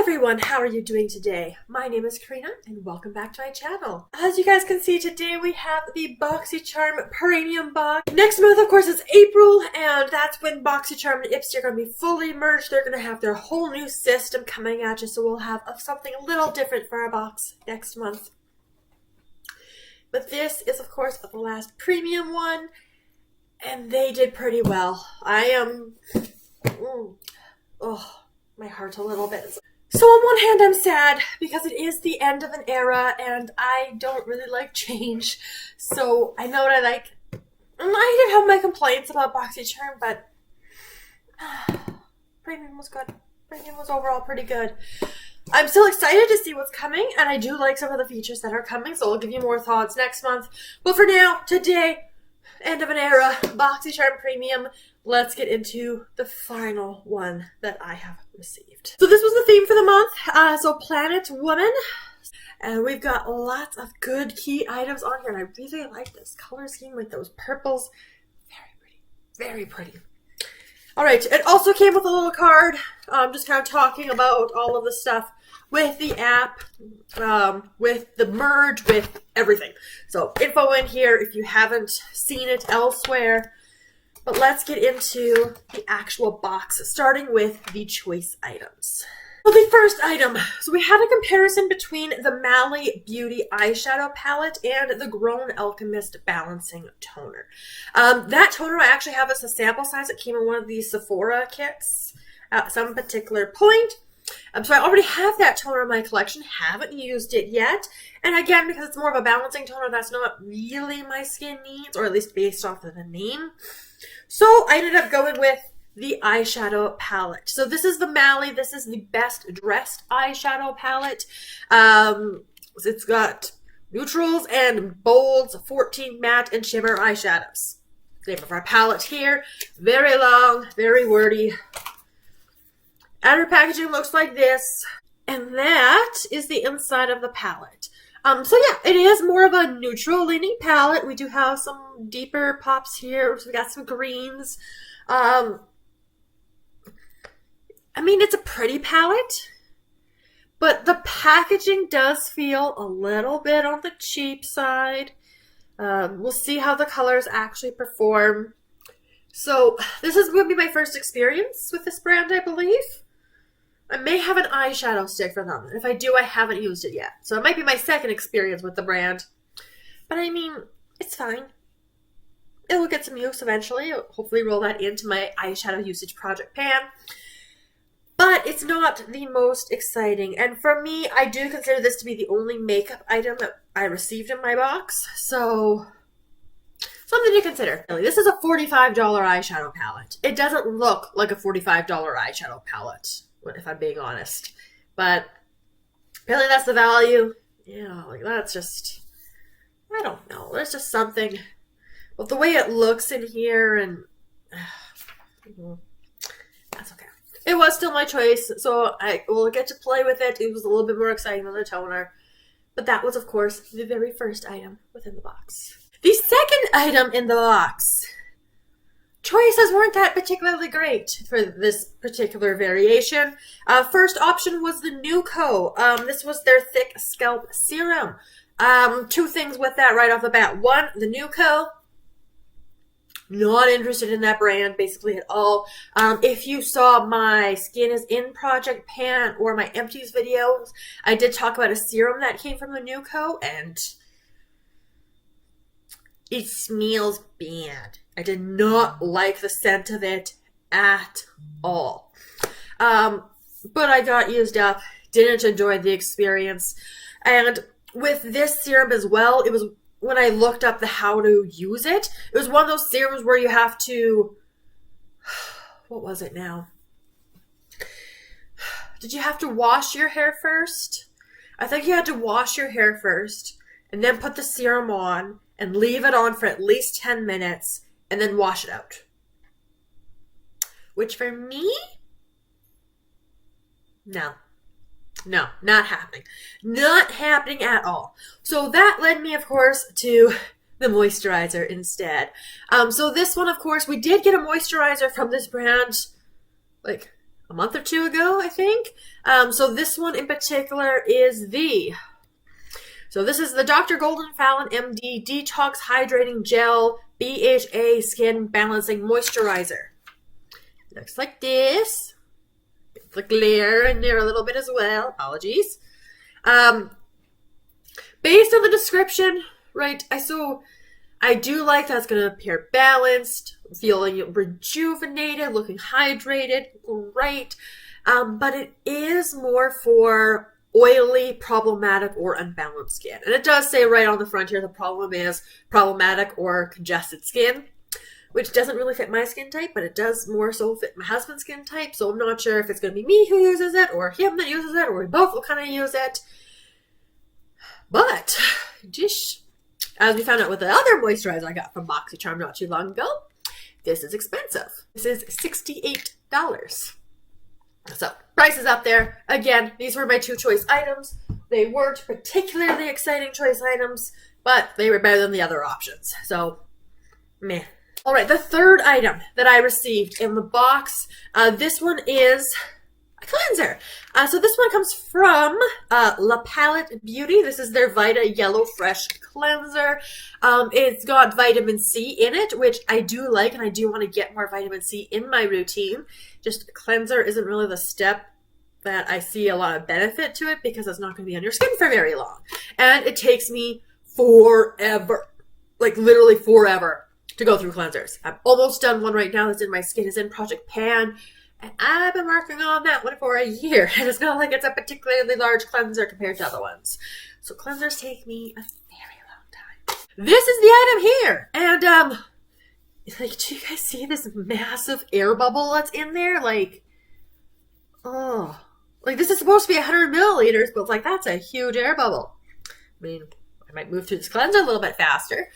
everyone, how are you doing today? My name is Karina and welcome back to my channel. As you guys can see, today we have the Boxycharm Premium Box. Next month, of course, is April, and that's when Boxycharm and Ipsy are going to be fully merged. They're going to have their whole new system coming at you, so we'll have something a little different for our box next month. But this is, of course, the last premium one, and they did pretty well. I am... my heart a little bit. So on one hand, I'm sad because it is the end of an era and I don't really like change. So I know that I did have my complaints about Boxycharm, but Premium was good. Premium was overall pretty good. I'm still excited to see what's coming, and I do like some of the features that are coming, so I'll give you more thoughts next month. But for now, today, end of an era, Boxycharm Premium. Let's get into the final one that I have received. So this was the theme for the month, so Planet Woman. And we've got lots of good key items on here, and I really like this color scheme with those purples. Very pretty. Very pretty. Alright, it also came with a little card, just kind of talking about all of the stuff with the app, with the merge, with everything. So info in here if you haven't seen it elsewhere. But let's get into the actual box, starting with the choice items. Well, the first item, so we had a comparison between the Mally Beauty eyeshadow palette and the Grown Alchemist Balancing Toner. That toner I actually have as a sample size. It came in one of these Sephora kits at some particular point. So I already have that toner in my collection, haven't used it yet. And again, because it's more of a balancing toner, that's not really my skin needs, or at least based off of the name. So I ended up going with the eyeshadow palette. So this is the Mally. This is the Best Dressed eyeshadow palette. It's got neutrals and bolds, 14 matte and shimmer eyeshadows. Name of our palette here. Very long, very wordy. Outer packaging looks like this. And that is the inside of the palette. So yeah, it is more of a neutral leaning palette. We do have some deeper pops here. So we got some greens. I mean, it's a pretty palette, but the packaging does feel a little bit on the cheap side. We'll see how the colors actually perform. So this is going to be my first experience with this brand, I believe. I may have an eyeshadow stick for them. If I do, I haven't used it yet. So it might be my second experience with the brand. But I mean, it's fine. It will get some use eventually. I'll hopefully roll that into my eyeshadow usage project pan. But it's not the most exciting. And for me, I do consider this to be the only makeup item that I received in my box. So, something to consider. This is a $45 eyeshadow palette. It doesn't look like a $45 eyeshadow palette, if I'm being honest. But apparently that's the value. Yeah, like that's just, I don't know. There's just something with the way it looks in here, and that's okay. It was still my choice, so I will get to play with it. It was a little bit more exciting than the toner. But that was, of course, the very first item within the box. The second item in the box. Choices weren't that particularly great for this particular variation. First option was the Nuco. This was their Thick Scalp Serum. Two things with that right off the bat. One, the Nuco. Not interested in that brand basically at all. If you saw my Skin is In project pan or my empties videos, I did talk about a serum that came from the Nuco, and it smells bad. I did not like the scent of it at all. But I got used up, didn't enjoy the experience. And with this serum as well, it was when I looked up the how to use it, it was one of those serums where you have to, what was it now? Did you have to wash your hair first? I think you had to wash your hair first and then put the serum on and leave it on for at least 10 minutes and then wash it out. Which for me, no, not happening. Not happening at all. So that led me, of course, to the moisturizer instead. So this one, of course, we did get a moisturizer from this brand like a month or two ago, I think. So this one in particular is this is the Dr. Goldenfaden MD Detox Hydrating Gel BHA Skin Balancing Moisturizer. Looks like this. It's the glare in there a little bit as well. Apologies. Based on the description, right, I do like that it's going to appear balanced, feeling rejuvenated, looking hydrated, great. But it is more for oily, problematic, or unbalanced skin. And it does say right on the front here, the problem is problematic or congested skin, which doesn't really fit my skin type, but it does more so fit my husband's skin type. So I'm not sure if it's going to be me who uses it or him that uses it, or we both will kind of use it. But, as we found out with the other moisturizer I got from Boxycharm not too long ago, this is expensive. This is $68. So, price is up there. Again, these were my two choice items. They weren't particularly exciting choice items, but they were better than the other options. So, meh. All right, the third item that I received in the box, this one is a cleanser. So this one comes from Lapalette Beauty. This is their Vita Yellow Fresh Cleanser. It's got vitamin C in it, which I do like, and I do want to get more vitamin C in my routine. Just cleanser isn't really the step that I see a lot of benefit to it because it's not going to be on your skin for very long. And it takes me forever, like literally forever, to go through cleansers. I'm almost done one right now that's in my Skin is In Project Pan, and I've been working on that one for a year, and it's not like it's a particularly large cleanser compared to other ones. So cleansers take me a very long time. This is the item here, and like, do you guys see this massive air bubble that's in there? Like, oh, like this is supposed to be 100 milliliters, but like that's a huge air bubble. I mean, I might move through this cleanser a little bit faster.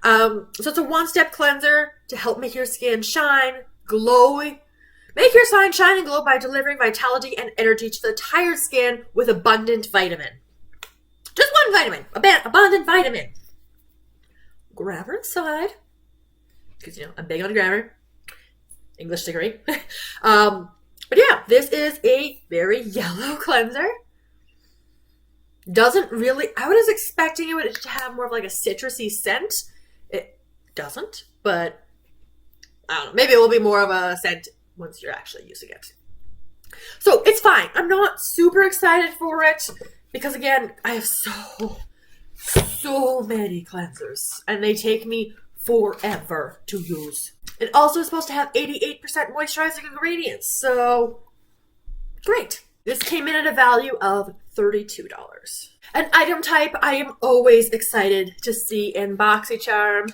So it's a one-step cleanser to help make your skin shine, glowy. Make your skin shine and glow by delivering vitality and energy to the tired skin with abundant vitamin. Just one vitamin. Abundant vitamin. Grammar inside. Because, you know, I'm big on grammar. English degree. But yeah, this is a very yellow cleanser. Doesn't really, I was expecting it to have more of like a citrusy scent. It doesn't, but I don't know. Maybe it will be more of a scent once you're actually using it. So it's fine. I'm not super excited for it because, again, I have so many cleansers and they take me forever to use. It also is supposed to have 88% moisturizing ingredients, so great. This came in at a value of $32. An item type I am always excited to see in Boxycharm: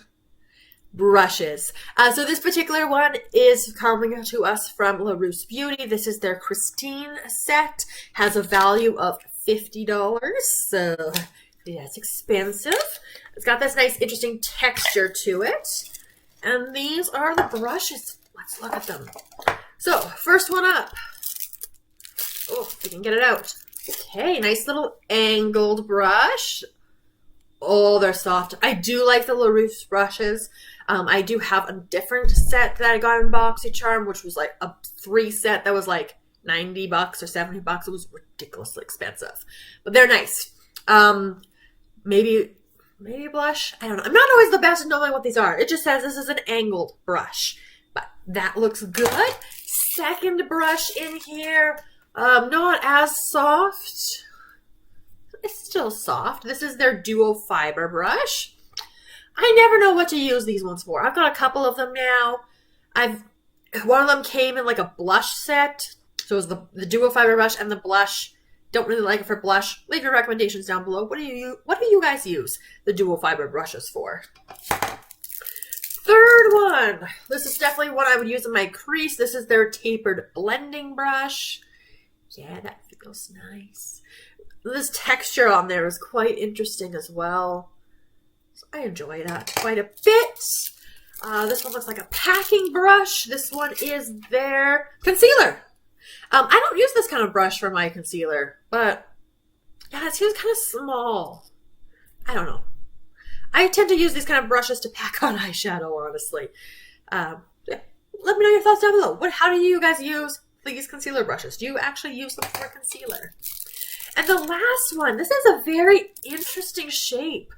brushes. So this particular one is coming to us from Laruce Beauty. This is their Christine set. Has a value of $50. So yeah, it's expensive. It's got this nice, interesting texture to it. And these are the brushes. Let's look at them. So, first one up. Oh, if we can get it out. Okay, nice little angled brush. Oh, they're soft. I do like the Laruce brushes. I do have a different set that I got in Boxycharm, which was like a 3 set that was like $90 or $70. It was ridiculously expensive. But they're nice. Maybe blush? I don't know. I'm not always the best at knowing what these are. It just says this is an angled brush. But that looks good. Second brush in here. Not as soft. It's still soft. This is their Duo Fiber brush. I never know what to use these ones for. I've got a couple of them now. One of them came in like a blush set. So it was the Duo Fiber brush and the blush. Don't really like it for blush. Leave your recommendations down below. What do you guys use the Duo Fiber brushes for? Third one. This is definitely one I would use in my crease. This is their tapered blending brush. Yeah, that feels nice. This texture on there is quite interesting as well. So I enjoy that quite a bit. This one looks like a packing brush. This one is their concealer. I don't use this kind of brush for my concealer, but yeah, it seems kind of small. I don't know. I tend to use these kind of brushes to pack on eyeshadow, honestly. Let me know your thoughts down below. How do you guys use these concealer brushes? Do you actually use them for concealer? And the last one, this is a very interesting shape.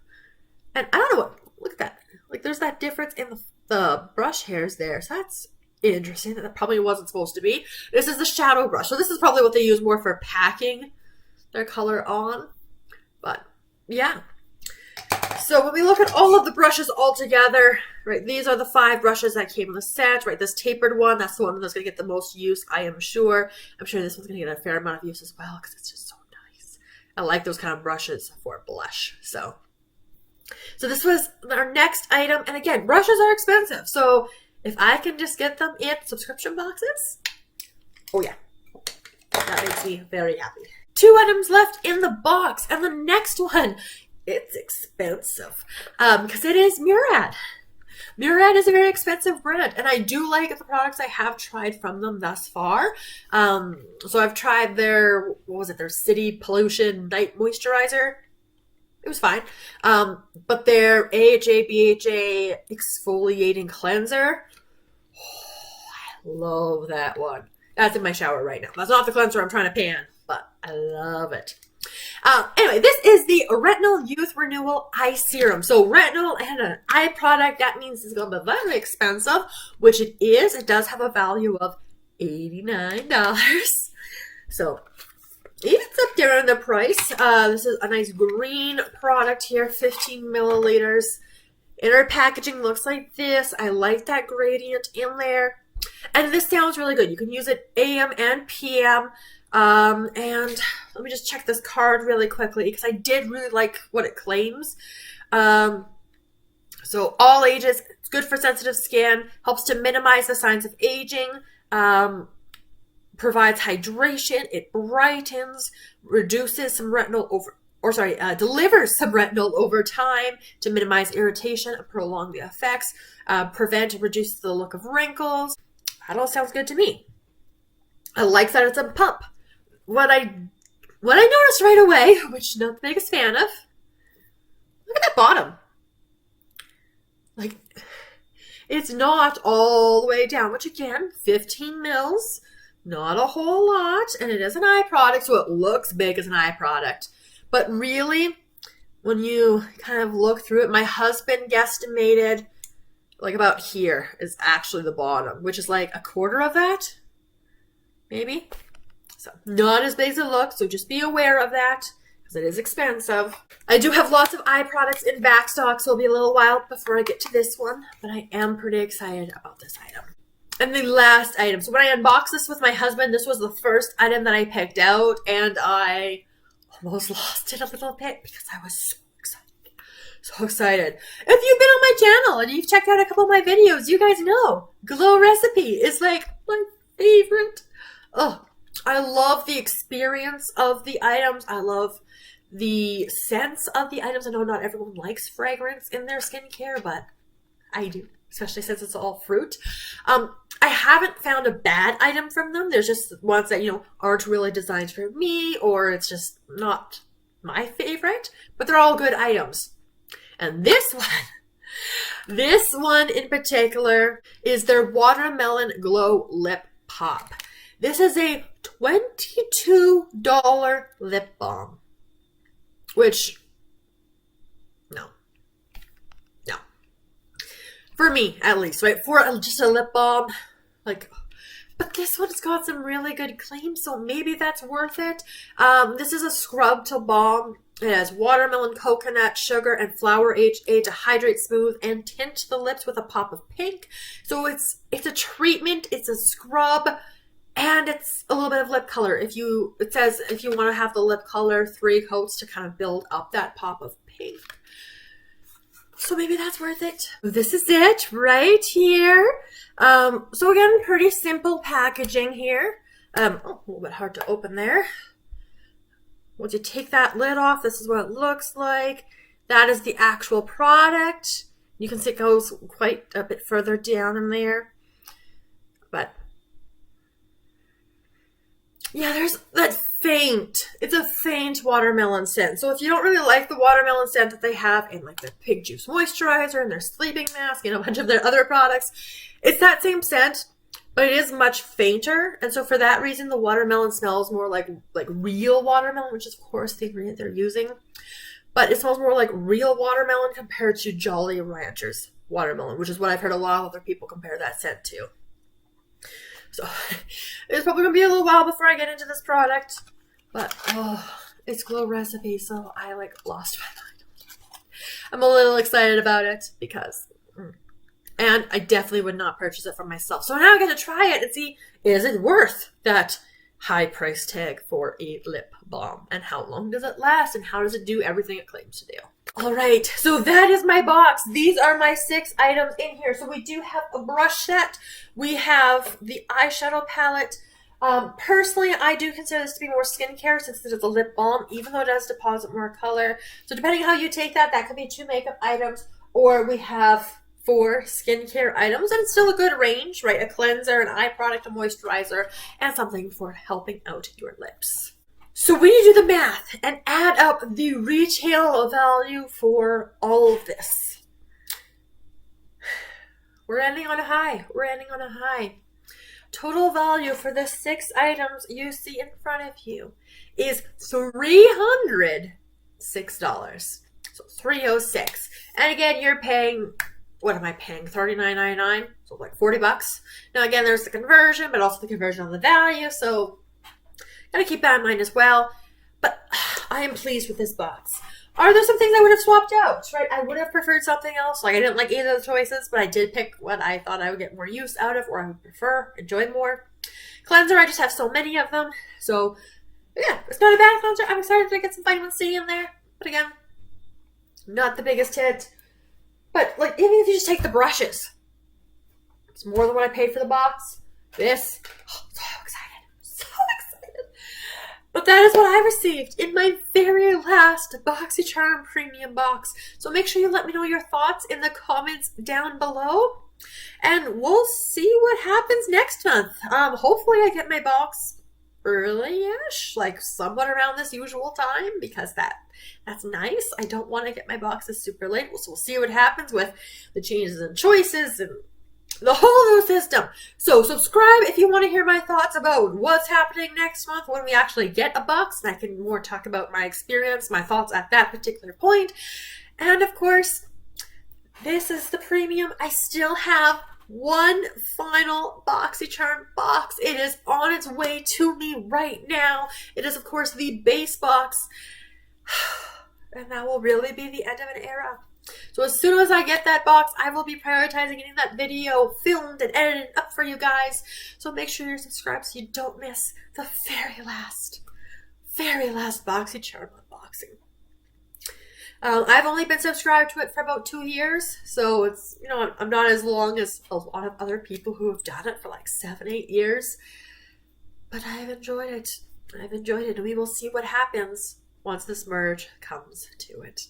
And I don't know what, look at that. Like there's that difference in the brush hairs there. So that's interesting. That probably wasn't supposed to be. This is the shadow brush. So this is probably what they use more for packing their color on. But yeah. So when we look at all of the brushes all together, right, these are the 5 brushes that came in the set, right? This tapered one, that's the one that's going to get the most use, I am sure. I'm sure this one's going to get a fair amount of use as well because it's just so nice. I like those kind of brushes for blush. So this was our next item. And again, brushes are expensive. So if I can just get them in subscription boxes, oh yeah, that makes me very happy. 2 items left in the box. And the next one, it's expensive because it is Murad. Murad is a very expensive brand, and I do like the products I have tried from them thus far. So I've tried their, what was it, their City Pollution Night Moisturizer. It was fine. But their AHA BHA Exfoliating Cleanser, oh, I love that one. That's in my shower right now. That's not the cleanser I'm trying to pan, but I love it. Anyway, this is the Retinol Youth Renewal Eye Serum. So retinol and an eye product, that means it's going to be very expensive, which it is. It does have a value of $89. So it's up there in the price. This is a nice green product here, 15 milliliters. Inner packaging looks like this. I like that gradient in there. And this sounds really good. You can use it AM and PM. And let me just check this card really quickly because I did really like what it claims. So all ages, it's good for sensitive skin, helps to minimize the signs of aging, provides hydration, it brightens, reduces some retinol delivers some retinol over time to minimize irritation and prolong the effects, prevent and reduce the look of wrinkles. That all sounds good to me. I like that it's a pump. What I noticed right away, which I'm not the biggest fan of, look at that bottom. Like, it's not all the way down, which again, 15 mils, not a whole lot, and it is an eye product, so it looks big as an eye product. But really, when you kind of look through it, my husband guesstimated like about here is actually the bottom, which is like a quarter of that, maybe. So not as big as it looks, so just be aware of that because it is expensive. I do have lots of eye products in back stock, so it'll be a little while before I get to this one, but I am pretty excited about this item. And the last item. So when I unboxed this with my husband, this was the first item that I picked out, and I almost lost it a little bit because I was so excited. So excited. If you've been on my channel and you've checked out a couple of my videos, you guys know Glow Recipe is like my favorite. Oh, I love the experience of the items. I love the scents of the items. I know not everyone likes fragrance in their skincare, but I do, especially since it's all fruit. I haven't found a bad item from them. There's just ones that, aren't really designed for me, or it's just not my favorite, but they're all good items. And this one in particular is their Watermelon Glow Lip Pop. This is a $22 lip balm, which, no. For me, at least, right? For just a lip balm, but this one's got some really good claims, so maybe that's worth it. This is a scrub to balm. It has watermelon, coconut, sugar, and flower AHA to hydrate, smooth, and tint the lips with a pop of pink. So it's a treatment, it's a scrub, and it's a little bit of lip color. It says if you want to have the lip color 3 coats to kind of build up that pop of pink. So maybe that's worth it. This is it right here. So again, pretty simple packaging here. A little bit hard to open there. Once you take that lid off, this is what it looks like. That is the actual product. You can see it goes quite a bit further down in there. But yeah, there's that it's a faint watermelon scent. So if you don't really like the watermelon scent that they have in like their Pig Juice Moisturizer and their Sleeping Mask and a bunch of their other products, it's that same scent, but it is much fainter. And so for that reason, the watermelon smells more like real watermelon, which is of course the ingredient they're using. But it smells more like real watermelon compared to Jolly Ranchers watermelon, which is what I've heard a lot of other people compare that scent to. So it's probably going to be a little while before I get into this product. But it's Glow Recipe, so I lost my mind. I'm a little excited about it because... And I definitely would not purchase it for myself. So now I get to try it and see, is it worth that high price tag for a lip balm? And how long does it last? And how does it do everything it claims to do? All right, so that is my box. These are my 6 items in here. So we do have a brush set. We have the eyeshadow palette. Personally, I do consider this to be more skincare since it is a lip balm, even though it does deposit more color. So depending how you take that, that could be 2 makeup items, or we have 4 skincare items, and it's still a good range, right? A cleanser, an eye product, a moisturizer, and something for helping out your lips. So when you do the math and add up the retail value for all of this, we're ending on a high. We're ending on a high. Total value for the 6 items you see in front of you is $306. So $306. And again, you're paying... What am I paying? $39.99, so like $40. Now again, there's the conversion, but also the conversion on the value, so gotta keep that in mind as well. But I am pleased with this box. Are there some things I would have swapped out? Right, I would have preferred something else. Like I didn't like either of the choices, but I did pick what I thought I would get more use out of, or I would prefer, enjoy more. Cleanser, I just have so many of them, so yeah, it's not a bad cleanser. I'm excited to get some vitamin C in there, but again, not the biggest hit. But, even if you just take the brushes, it's more than what I paid for the box. This, so excited. So excited. But that is what I received in my very last Boxycharm Premium box. So make sure you let me know your thoughts in the comments down below. And we'll see what happens next month. Hopefully I get my box early-ish, somewhat around this usual time, because that's nice. I don't want to get my boxes super late, so we'll see what happens with the changes and choices and the whole new system. So subscribe if you want to hear my thoughts about what's happening next month when we actually get a box, and I can more talk about my experience, my thoughts at that particular point. And of course, this is the premium. I still have one final Boxycharm box. It is on its way to me right now. It is, of course, the base box. And that will really be the end of an era. So as soon as I get that box, I will be prioritizing getting that video filmed and edited up for you guys. So make sure you're subscribed so you don't miss the very last Boxycharm unboxing. I've only been subscribed to it for about 2 years, so it's, I'm not as long as a lot of other people who have done it for 7-8 years. But I've enjoyed it. And we will see what happens once this merge comes to it.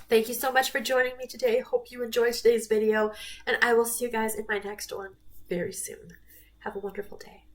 Thank you so much for joining me today. Hope you enjoyed today's video, and I will see you guys in my next one very soon. Have a wonderful day.